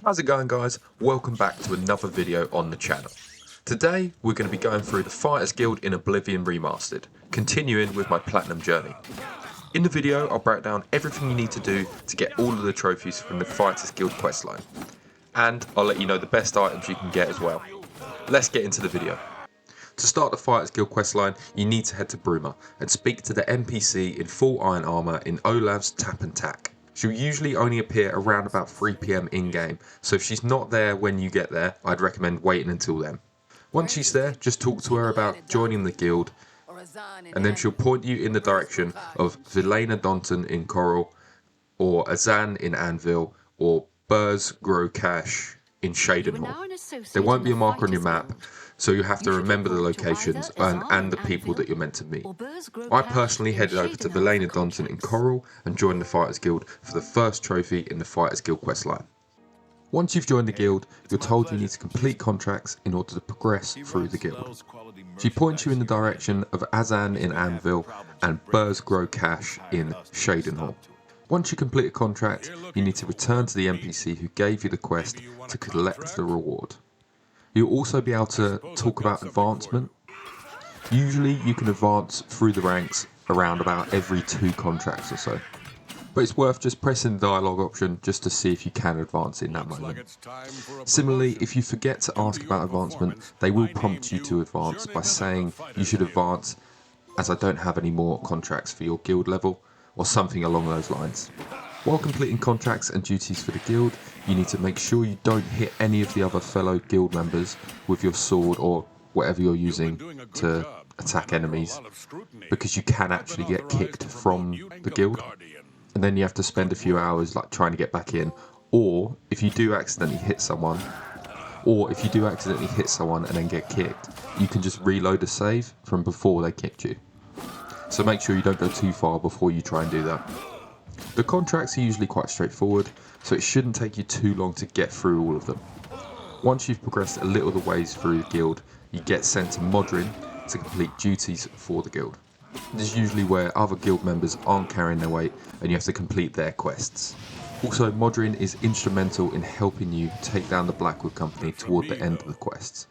How's it going, guys? Welcome back to another video on the channel. Today we're going to be going through the Fighters Guild in Oblivion Remastered, continuing with my Platinum journey. In the video I'll break down everything you need to do to get all of the trophies from the Fighters Guild questline. And I'll let you know the best items you can get as well. Let's get into the video. To start the Fighters Guild questline, you need to head to Bruma and speak to the NPC in full iron armour in Olav's Tap and Tack. She'll usually only appear around about 3 PM in-game, so if she's not there when you get there, I'd recommend waiting until then. Once she's there, just talk to her about joining the guild, and then she'll point you in the direction of Vilena Donton in Coral, or Azan in Anvil, or Burz Grow Cash in Shadenhall. There won't be a marker on your map, so you have to remember the locations and the people that you're meant to meet. I personally headed over to Vilena Donton in Coral and joined the Fighters Guild for the first trophy in the Fighters Guild questline. Once you've joined the guild, you're told you need to complete contracts in order to progress through the guild. She points you in the direction of Azan in Anvil and Burz Grow Cash in Shadenhall. Once you complete a contract, you need to return to the NPC who gave you the quest to collect the reward. You'll also be able to talk about advancement. Usually you can advance through the ranks around about every 2 contracts or so. But it's worth just pressing the dialogue option just to see if you can advance in that moment. Similarly, if you forget to ask about advancement, they will prompt you to advance by saying you should advance as I don't have any more contracts for your guild level, or something along those lines. While completing contracts and duties for the guild, you need to make sure you don't hit any of the other fellow guild members with your sword or whatever you're using to attack enemies, because you can actually get kicked from the guild, and then you have to spend a few hours trying to get back in. Or if you do accidentally hit someone, and then get kicked, you can just reload a save from before they kicked you. So make sure you don't go too far before you try and do that. The contracts are usually quite straightforward, so it shouldn't take you too long to get through all of them. Once you've progressed a little the ways through the guild, you get sent to Modrin to complete duties for the guild. This is usually where other guild members aren't carrying their weight and you have to complete their quests. Also, Modrin is instrumental in helping you take down the Blackwood Company toward the end of the quests.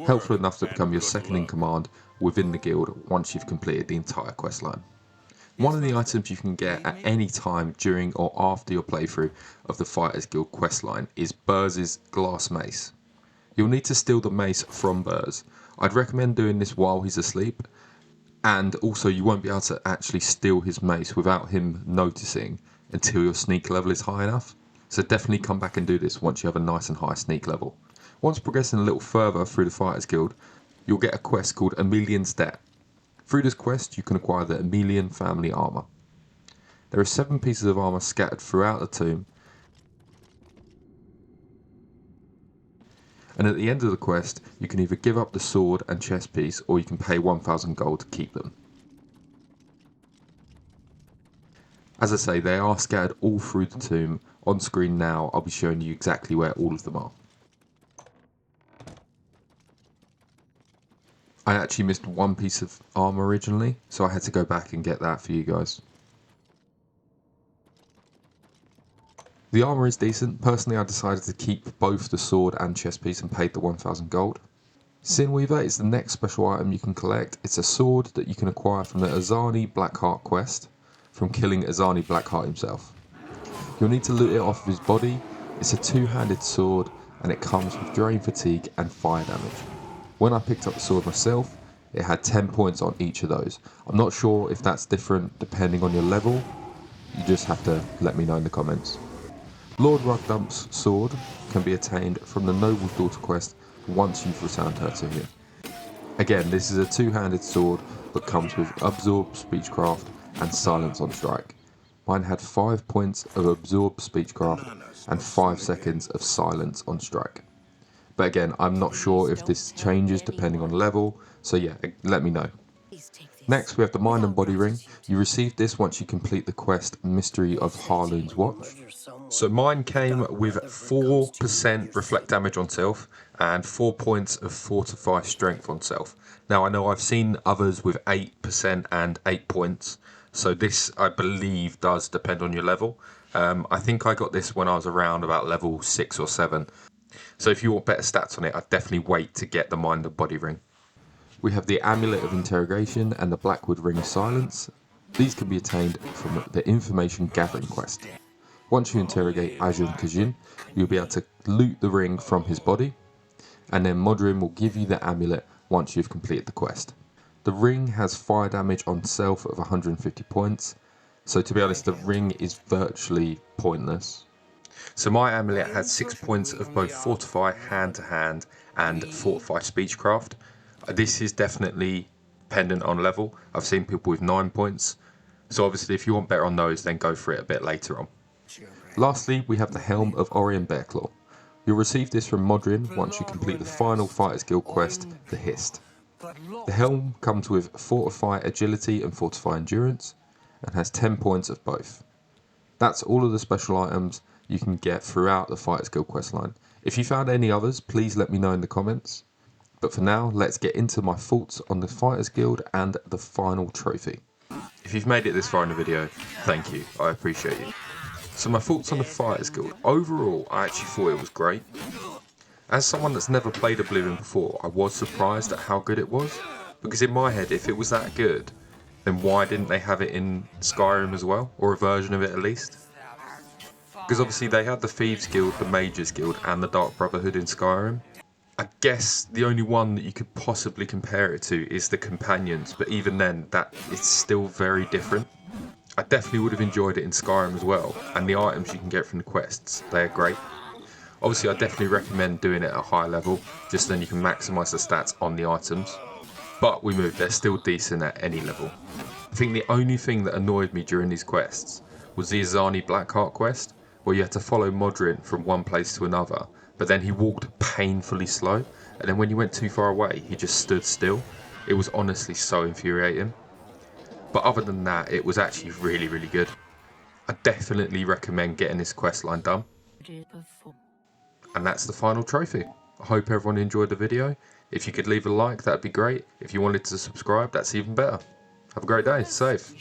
Helpful enough to become your second in command within the guild once you've completed the entire questline. One of the items you can get at any time during or after your playthrough of the Fighters Guild questline is Burz's glass mace. You'll need to steal the mace from Burz. I'd recommend doing this while he's asleep, and also you won't be able to actually steal his mace without him noticing until your sneak level is high enough, so definitely come back and do this once you have a nice and high sneak level. Once progressing a little further through the Fighters Guild, you'll get a quest called Emelian's Debt. Through this quest, you can acquire the Emelian family armour. There are 7 pieces of armour scattered throughout the tomb, and at the end of the quest, you can either give up the sword and chest piece, or you can pay 1,000 gold to keep them. As I say, they are scattered all through the tomb. On screen now, I'll be showing you exactly where all of them are. I actually missed 1 piece of armour originally, so I had to go back and get that for you guys. The armour is decent. Personally, I decided to keep both the sword and chest piece and paid the 1,000 gold. Sinweaver is the next special item you can collect. It's a sword that you can acquire from the Azani Blackheart quest, from killing Azani Blackheart himself. You'll need to loot it off of his body. It's a 2-handed sword, and it comes with drain fatigue and fire damage. When I picked up the sword myself, it had 10 points on each of those. I'm not sure if that's different depending on your level. You just have to let me know in the comments. Lord Rugdump's sword can be attained from the Noble's Daughter quest once you've returned her to him. Again, this is a 2-handed sword but comes with Absorb Speechcraft and Silence on Strike. Mine had 5 points of Absorb Speechcraft and 5 seconds of Silence on Strike. But again, I'm not sure if this changes depending on level, so yeah, let me know. Next we have the Mind and Body Ring. You receive this once you complete the quest Mystery of Harloon's Watch. So mine came with 4% reflect damage on self and 4 points of fortify strength on self. Now I know I've seen others with 8% and 8 points, so this I believe does depend on your level. I think I got this when I was around about level 6 or 7. So if you want better stats on it, I'd definitely wait to get the Mind and Body Ring. We have the Amulet of Interrogation and the Blackwood Ring of Silence. These can be attained from the Information Gathering quest. Once you interrogate Ajun Kajin, you'll be able to loot the ring from his body, and then Modrin will give you the amulet once you've completed the quest. The ring has fire damage on self of 150 points, so to be honest, the ring is virtually pointless. So my amulet has 6 points of both Fortify Hand to Hand and Fortify Speechcraft. This is definitely dependent on level. I've seen people with 9 points, so obviously if you want better on those, then go for it a bit later on. Lastly, we have the Helm of Orien Bearclaw. You'll receive this from Modrin once you complete the final Fighters Guild quest, the Hist. The Helm comes with Fortify Agility and Fortify Endurance, and has 10 points of both. That's all of the special items you can get throughout the Fighters Guild questline. If you found any others, please let me know in the comments. But for now, let's get into my thoughts on the Fighters Guild and the final trophy. If you've made it this far in the video, thank you, I appreciate you. So my thoughts on the Fighters Guild. Overall, I actually thought it was great. As someone that's never played Oblivion before, I was surprised at how good it was. Because in my head, if it was that good, then why didn't they have it in Skyrim as well? Or a version of it at least? Because obviously they had the Thieves Guild, the Mages Guild, and the Dark Brotherhood in Skyrim. I guess the only one that you could possibly compare it to is the Companions, but even then, that is still very different. I definitely would have enjoyed it in Skyrim as well, and the items you can get from the quests, they're great. Obviously, I definitely recommend doing it at a high level, just then you can maximise the stats on the items. But we moved, they're still decent at any level. I think the only thing that annoyed me during these quests was the Azani Blackheart quest, where you had to follow Modrin from one place to another, but then he walked painfully slow, and then when you went too far away, he just stood still. It was honestly so infuriating. But other than that, it was actually really, really good. I definitely recommend getting this questline done. And that's the final trophy. I hope everyone enjoyed the video. If you could leave a like, that'd be great. If you wanted to subscribe, that's even better. Have a great day. Safe.